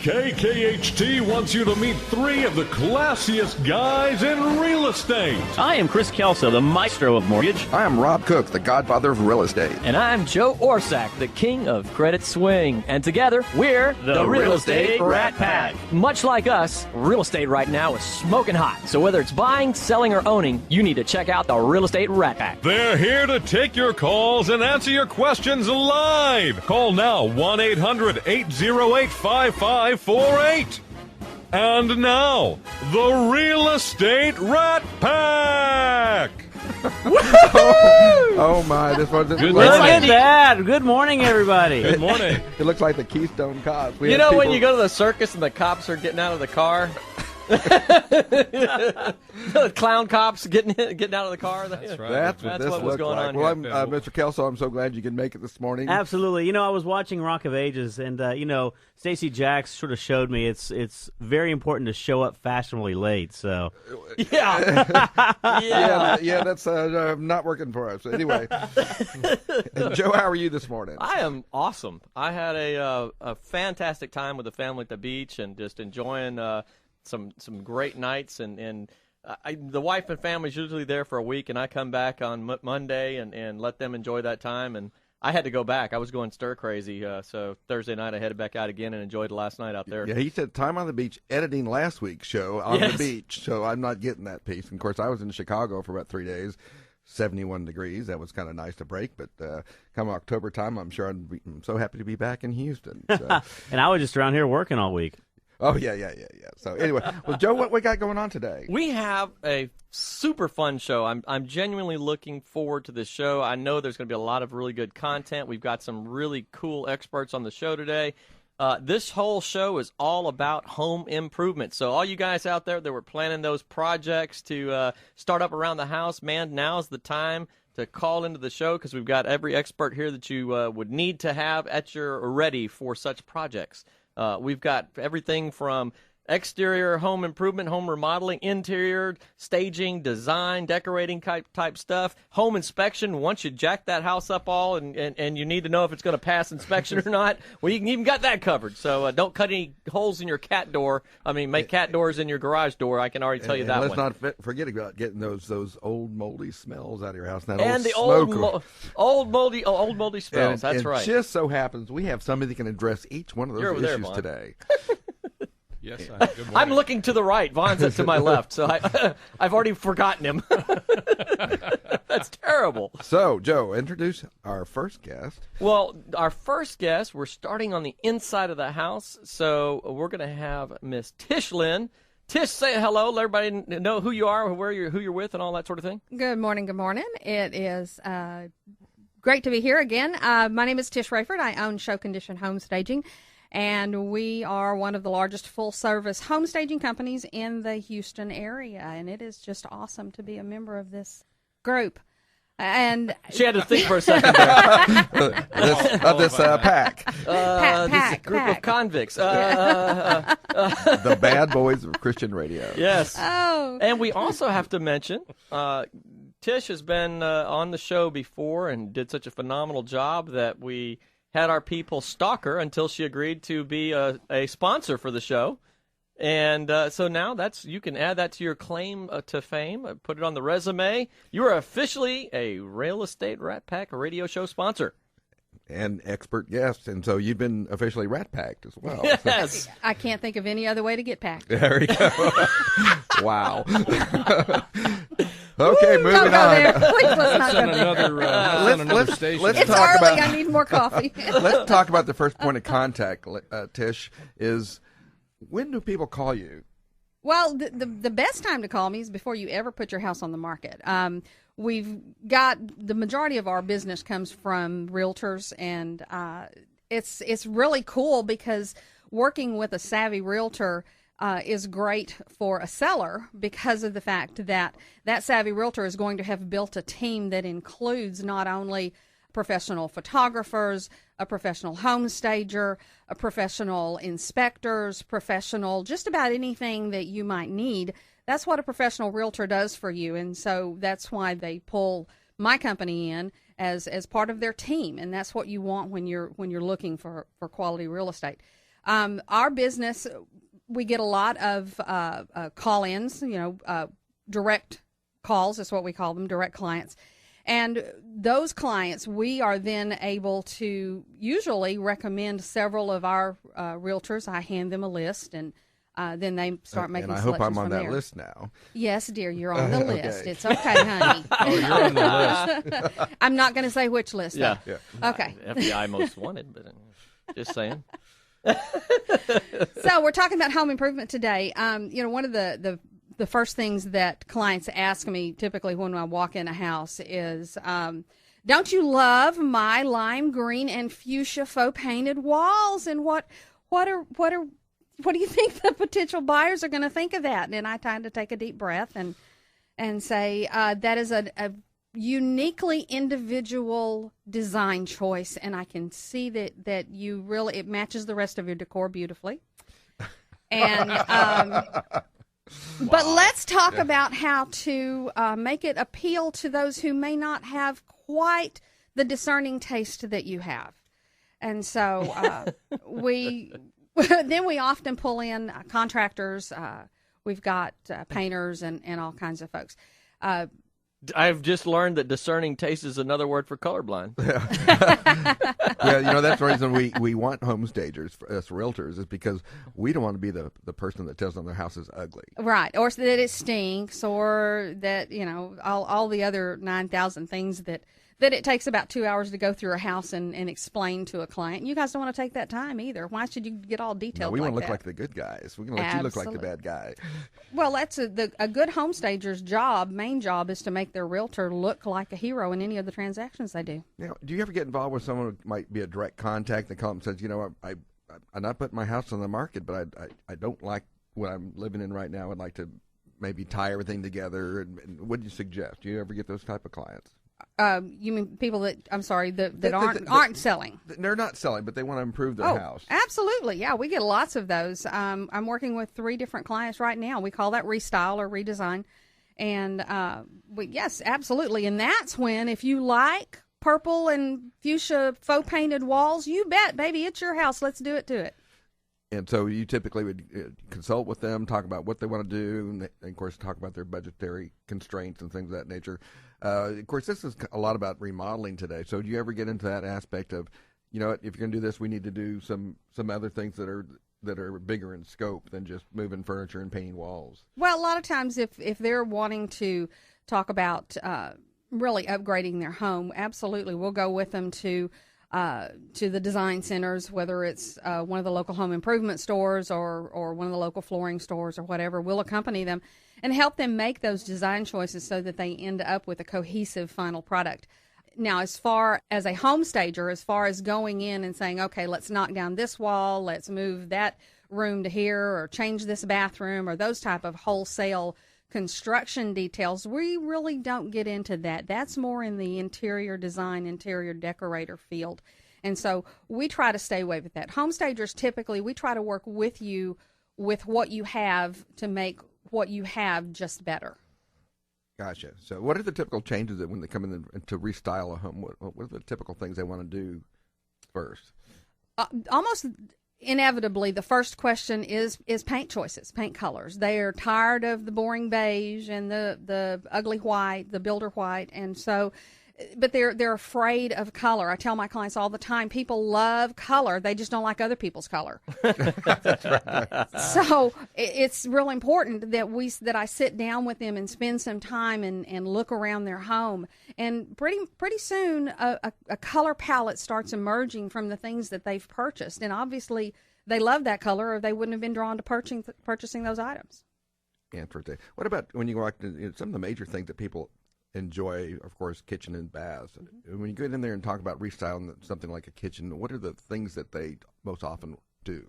KKHT wants you to meet three of the classiest guys in real estate. I am Chris Kelso, the maestro of mortgage. I am Rob Cook, the godfather of real estate. And I'm Joe Orsack, the king of credit swing. And together, we're the Real Estate Rat Pack. Much like us, real estate right now is smoking hot. So whether it's buying, selling, or owning, you need to check out the Real Estate Rat Pack. They're here to take your calls and answer your questions live. Call now, 1-800-808-5548. And now, the Real Estate Rat Pack. Oh my! This was Look at that! Good morning, everybody. Good morning. It looks like the Keystone Cops. You know when you go to the circus and the cops are getting out of the car? The clown cops getting out of the car. That's right. That's what was going on Well, here. Mr. Kelso, I'm so glad you could make it this morning. Absolutely. I was watching Rock of Ages, and Stacey Jacks sort of showed me it's very important to show up fashionably late. So yeah, that's not working for us. Anyway, and Joe, how are you this morning? I am awesome. I had a fantastic time with the family at the beach and just enjoying some great nights. And the wife and family's usually there for a week, and I come back on Monday and let them enjoy that time. And I had to go back. I was going stir crazy. So Thursday night I headed back out again and enjoyed the last night out there. Yeah, he said time on the beach editing last week's show on the beach. So I'm not getting that piece. And of course, I was in Chicago for about 3 days. 71 degrees. That was kind of nice to break, but come October time, I'm sure I'm so happy to be back in Houston. So. And I was just around here working all week. Oh, yeah. So anyway, well, Joe, what we got going on today? We have a super fun show. I'm genuinely looking forward to this show. I know there's going to be a lot of really good content. We've got some really cool experts on the show today. This whole show is all about home improvement. So all you guys out there that were planning those projects to start up around the house, man, now's the time to call into the show because we've got every expert here that you would need to have at your ready for such projects. We've got everything from exterior home improvement, home remodeling, interior, staging, design, decorating type stuff, home inspection. Once you jack that house up all and you need to know if it's going to pass inspection or not, well, you can even got that covered. So don't cut any holes in your cat door. Make cat doors in your garage door. I can already tell you that let's one. not forget about getting those old moldy smells out of your house. That and old the old moldy smells. That's right. It just so happens we have somebody that can address each one of those issues today. Yes, good morning. I'm looking to the right. Vaughn's to my left, so I've already forgotten him. That's terrible. So, Joe, introduce our first guest. Well, our first guest, we're starting on the inside of the house, so we're going to have Miss Tish Lyn. Tish, say hello. Let everybody know who you are, who you're with, and all that sort of thing. Good morning. It is great to be here again. My name is Tish Rayford. I own Show Condition Home Staging. And we are one of the largest full-service home staging companies in the Houston area. And it is just awesome to be a member of this group. And she had to think for a second there. this pack. This group of convicts. The bad boys of Christian radio. Yes. Oh. And we also have to mention, Tish has been on the show before and did such a phenomenal job that we had our people stalk her until she agreed to be a sponsor for the show. And so now you can add that to your claim to fame, put it on the resume. You are officially a Real Estate Rat Pack radio show sponsor. And expert guest, and so you've been officially rat packed as well. Yes. I can't think of any other way to get packed. There we go. Wow. Okay, moving on. Please, let's not go there. Another station. It's early. I need more coffee. Let's talk about the first point of contact, Tish, is when do people call you? Well, the best time to call me is before you ever put your house on the market. We've got the majority of our business comes from realtors, and it's really cool because working with a savvy realtor is great for a seller because of the fact that that savvy realtor is going to have built a team that includes not only professional photographers, a professional home stager, a professional inspectors, professional just about anything that you might need. That's what a professional realtor does for you, and so that's why they pull my company in as part of their team, and that's what you want when you're looking for quality real estate. Our business, we get a lot of call-ins, direct calls is what we call them, direct clients. And those clients, we are then able to usually recommend several of our realtors. I hand them a list, and then they start making and I selections hope I'm on from that there. List now. Yes, dear, you're on the Okay. list. It's okay, honey. Oh, you're on the list. I'm not going to say which list. Yeah. Though. Okay. FBI most wanted, but just saying. So we're talking about home improvement today. One of the first things that clients ask me typically when I walk in a house is, don't you love my lime green and fuchsia faux painted walls? And what do you think the potential buyers are going to think of that? And I tend to take a deep breath and say, that is a uniquely individual design choice, and I can see that you really, it matches the rest of your decor beautifully. And but let's talk about how to make it appeal to those who may not have quite the discerning taste that you have. And so we often pull in contractors. We've got painters and all kinds of folks. I've just learned that discerning taste is another word for colorblind. Yeah, that's the reason we want home stagers, us realtors, is because we don't want to be the person that tells them their house is ugly. Right, or that it stinks, or that, all the other 9,000 things that it takes about 2 hours to go through a house and explain to a client. You guys don't want to take that time either. Why should you get all detailed No, we want to look that? like the good guys. We're going to let you look like the bad guy. Well, that's a good home stager's main job is to make their realtor look like a hero in any of the transactions they do. Now, do you ever get involved with someone who might be a direct contact that comes and says, I'm not putting my house on the market, but I don't like what I'm living in right now. I'd like to maybe tie everything together. And what do you suggest? Do you ever get those type of clients? You mean people that aren't selling? They're not selling, but they want to improve their house. Absolutely, yeah. We get lots of those. I'm working with 3 different clients right now. We call that restyle or redesign, and yes, absolutely. And that's when, if you like purple and fuchsia faux painted walls, you bet, baby, it's your house. Let's do it to it. And so you typically would consult with them, talk about what they want to do, and of course talk about their budgetary constraints and things of that nature. Of course, this is a lot about remodeling today. So do you ever get into that aspect of, if you're going to do this, we need to do some other things that are bigger in scope than just moving furniture and painting walls? Well, a lot of times if they're wanting to talk about really upgrading their home, absolutely, we'll go with them to the design centers, whether it's one of the local home improvement stores or one of the local flooring stores or whatever. We'll accompany them and help them make those design choices so that they end up with a cohesive final product. Now, as far as a home stager, as far as going in and saying, okay, let's knock down this wall, let's move that room to here, or change this bathroom, or those type of wholesale construction details, we really don't get into that. That's more in the interior design, interior decorator field. And so we try to stay away with that. Home stagers, typically, we try to work with you with what you have to make what you have just better. Gotcha. So what are the typical changes that when they come in to restyle a home, what are the typical things they want to do first? Almost inevitably, the first question is paint choices, paint colors. They are tired of the boring beige and the ugly white, the builder white, and so, but they're afraid of color. I tell my clients all the time, people love color, they just don't like other people's color. That's right. So it's real important that I sit down with them and spend some time and look around their home, and pretty soon a color palette starts emerging from the things that they've purchased, and obviously they love that color or they wouldn't have been drawn to purchasing those items. Interesting. What about when you walk in, some of the major things that people enjoy, of course, kitchen and baths. Mm-hmm. When you get in there and talk about restyling something like a kitchen, what are the things that they most often do?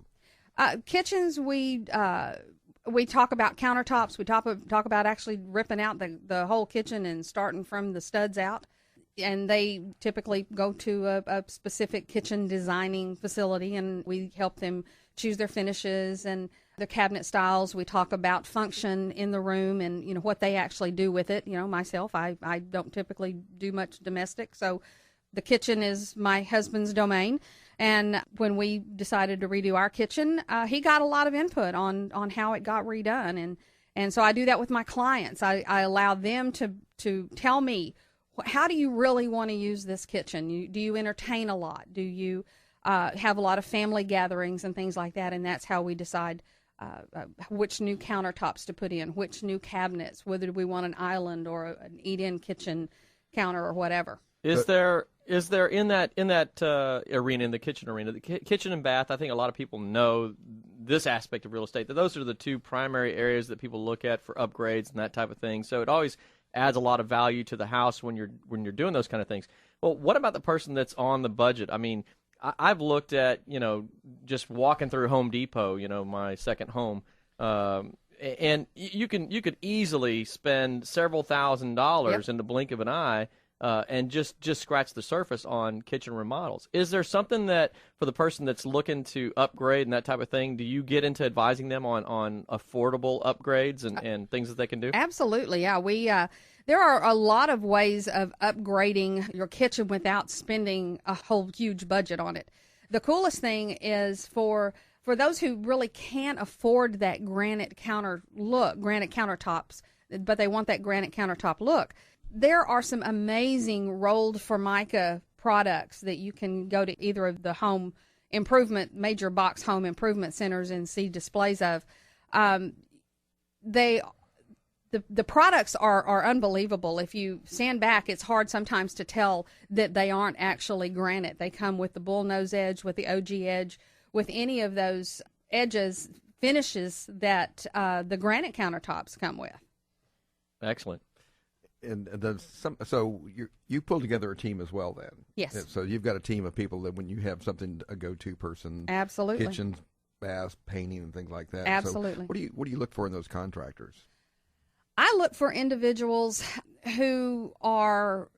Kitchens, we talk about countertops. We talk about actually ripping out the whole kitchen and starting from the studs out. And they typically go to a specific kitchen designing facility, and we help them choose their finishes and the cabinet styles. We talk about function in the room and, what they actually do with it. Myself, I don't typically do much domestic, so the kitchen is my husband's domain. And when we decided to redo our kitchen, he got a lot of input on how it got redone. And so I do that with my clients. I allow them to tell me, how do you really want to use this kitchen? Do you entertain a lot? Do you have a lot of family gatherings and things like that? And that's how we decide which new countertops to put in, which new cabinets, whether we want an island or an eat-in kitchen counter or whatever. Is there in that arena, in the kitchen arena, the kitchen and bath? I think a lot of people know this aspect of real estate, that those are the two primary areas that people look at for upgrades and that type of thing. So it always adds a lot of value to the house when you're doing those kind of things. Well, what about the person that's on the budget? I mean, I've looked at, just walking through Home Depot, my second home, and you could easily spend several $1,000s in the blink of an eye, and just scratch the surface on kitchen remodels. Is there something that, for the person that's looking to upgrade and that type of thing, do you get into advising them on affordable upgrades and things that they can do? Absolutely, yeah. There are a lot of ways of upgrading your kitchen without spending a whole huge budget on it. The coolest thing is for those who really can't afford that granite countertops, but they want that granite countertop look. There are some amazing rolled Formica products that you can go to either of the major box home improvement centers and see displays of. The products are unbelievable. If you stand back, it's hard sometimes to tell that they aren't actually granite. They come with the bullnose edge, with the OG edge, with any of those finishes that the granite countertops come with. Excellent. And so you pull together a team as well, then. Yes. So you've got a team of people that when you have something, a go-to person, absolutely, kitchens, baths, painting, and things like that. Absolutely. So what do you look for in those contractors? I look for individuals who are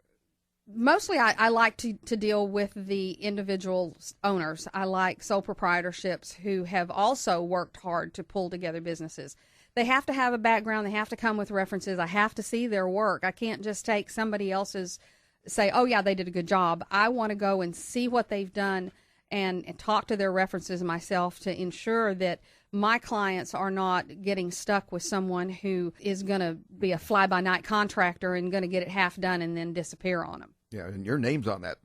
mostly. I like to deal with the individual owners. I like sole proprietorships who have also worked hard to pull together businesses. They have to have a background. They have to come with references. I have to see their work. I can't just take somebody else's, say, oh, yeah, they did a good job. I want to go and see what they've done and talk to their references myself to ensure that my clients are not getting stuck with someone who is going to be a fly-by-night contractor and going to get it half done and then disappear on them. Yeah, and your name's on that.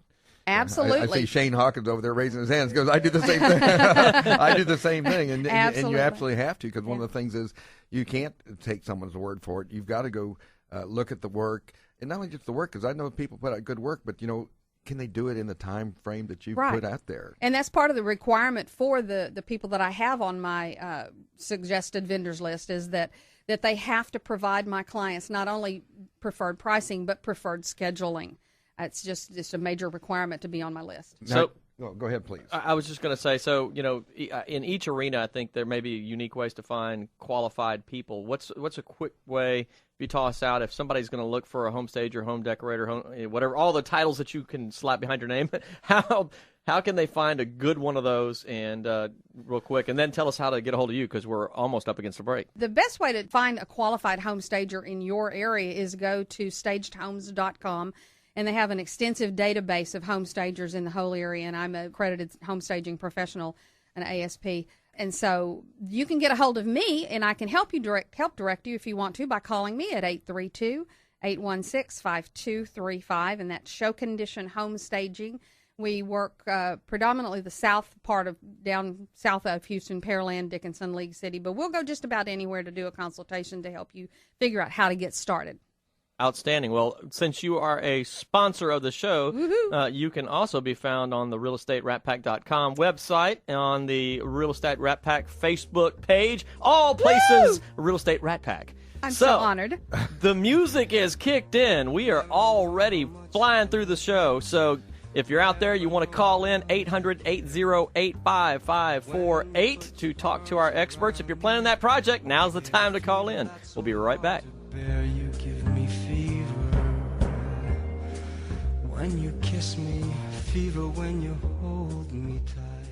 Absolutely. I see Shane Hawkins over there raising his hands. Goes, I do the same thing. I do the same thing, and you absolutely have to, because one of the things is you can't take someone's word for it. You've got to go look at the work, and not only just the work, because I know people put out good work, but can they do it in the time frame that you put out there? And that's part of the requirement for the people that I have on my suggested vendors list is that they have to provide my clients not only preferred pricing but preferred scheduling. It's just a major requirement to be on my list. So, go ahead, please. I was just going to say, so in each arena, I think there may be unique ways to find qualified people. What's a quick way you toss out if somebody's going to look for a home stager, home decorator, whatever, all the titles that you can slap behind your name? How can they find a good one of those? And real quick, and then tell us how to get a hold of you, because we're almost up against the break. The best way to find a qualified home stager in your area is go to stagedhomes.com. And they have an extensive database of home stagers in the whole area, and I'm an accredited home staging professional, an ASP. And so you can get a hold of me, and I can help direct you if you want to by calling me at 832-816-5235, and that's Show Condition Home Staging. We work predominantly the south part of down south of Houston, Pearland, Dickinson, League City, but we'll go just about anywhere to do a consultation to help you figure out how to get started. Outstanding. Well, since you are a sponsor of the show, you can also be found on the realestateratpack.com website, on the Real Estate Rat Pack Facebook page, all places Real Estate Rat Pack. I'm so honored. The music is kicked in. We are already flying through the show. So if you're out there, you want to call in 800-808-5548 to talk to our experts. If you're planning that project, now's the time to call in. We'll be right back. You give me fever when you kiss me, fever when you hold me tight.